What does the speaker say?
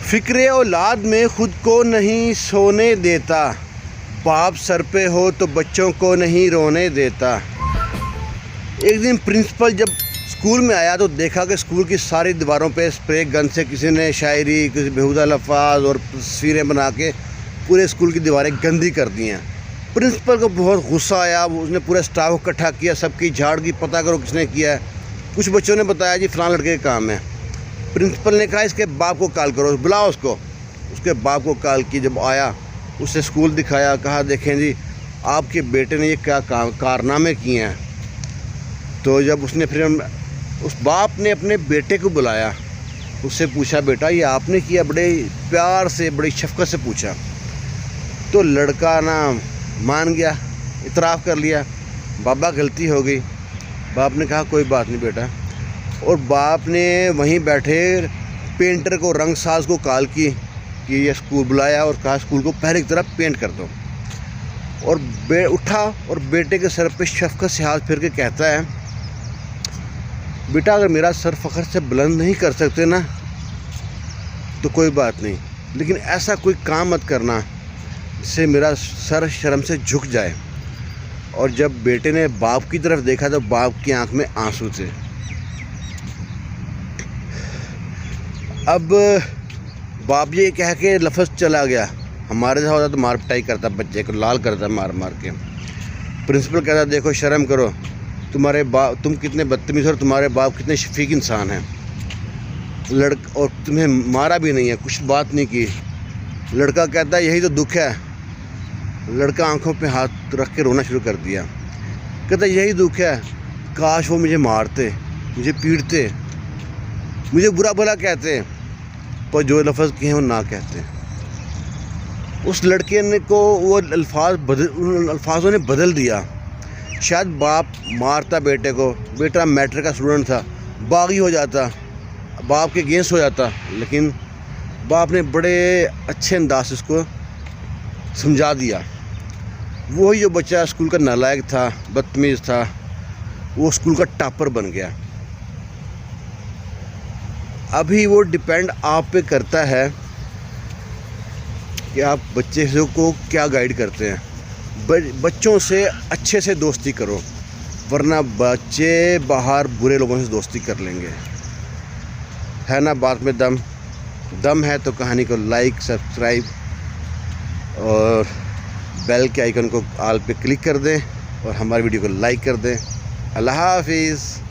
फ़िक्र औलाद में ख़ुद को नहीं सोने देता, बाप सर पे हो तो बच्चों को नहीं रोने देता। एक दिन प्रिंसिपल जब स्कूल में आया तो देखा कि स्कूल की सारी दीवारों पे स्प्रे गन से किसी ने शायरी, किसी बेहुदा लफ्ज़ और तस्वीरें बना के पूरे स्कूल की दीवारें गंदी कर दी हैं। प्रिंसिपल को बहुत गुस्सा आया। उसने पूरा स्टाफ इकट्ठा किया, सबकी झाड़ की, पता करो किसने किया है। कुछ बच्चों ने बताया जी फ़लाँ लड़के का काम है। प्रिंसिपल ने कहा इसके बाप को कॉल करो, बुलाओ उसको। उसके बाप को कॉल की, जब आया उससे स्कूल दिखाया, कहा देखें जी आपके बेटे ने ये क्या कारनामे किए हैं। तो जब उसने फिर उस बाप ने अपने बेटे को बुलाया, उससे पूछा बेटा ये आपने किया, बड़े प्यार से बड़ी शफ़क़त से पूछा। तो लड़का ना मान गया, इतराफ़ कर लिया, बाबा गलती हो गई। बाप ने कहा कोई बात नहीं बेटा। और बाप ने वहीं बैठे पेंटर को, रंग साज को कॉल की कि ये स्कूल बुलाया और कहा स्कूल को पहले की तरह पेंट कर दो। और उठा और बेटे के सर पे शफ़क़त से हाथ फेर के कहता है बेटा अगर मेरा सर फ़ख्र से बुलंद नहीं कर सकते ना तो कोई बात नहीं, लेकिन ऐसा कोई काम मत करना जिससे मेरा सर शर्म से झुक जाए। और जब बेटे ने बाप की तरफ देखा तो बाप की आंख में आंसू थे। अब बाप ये कह के लफ्ज़ चला गया, हमारे साथ होता तो मार पिटाई करता, बच्चे को लाल करता मार मार के। प्रिंसिपल कहता देखो शर्म करो, तुम्हारे बाप, तुम कितने बदतमीज़ हो और तुम्हारे बाप कितने शफीक इंसान हैं। और तुम्हें मारा भी नहीं है, कुछ बात नहीं की। लड़का कहता यही तो दुख है। लड़का आंखों पे हाथ रख के रोना शुरू कर दिया। कहता यही दुख है, काश वो मुझे मारते, मुझे पीटते, मुझे बुरा भला कहते, पर जो लफ्ज़ किए हैं वो ना कहते। उस लड़के ने को वो उन अल्फाजों ने बदल दिया। शायद बाप मारता बेटे को, बेटा मैट्रिक का स्टूडेंट था, बागी हो जाता, बाप के अगेंस्ट हो जाता, लेकिन बाप ने बड़े अच्छे अंदाज से उसको समझा दिया। वही जो बच्चा स्कूल का नालायक था, बदतमीज़ था, वो स्कूल का टॉपर बन गया। अभी वो डिपेंड आप पे करता है कि आप बच्चे को क्या गाइड करते हैं। बच्चों से अच्छे से दोस्ती करो, वरना बच्चे बाहर बुरे लोगों से दोस्ती कर लेंगे। है ना बात में दम है तो कहानी को लाइक, सब्सक्राइब और बेल के आइकन को ऑल पे क्लिक कर दें और हमारी वीडियो को लाइक कर दें। अल्लाह हाफिज़।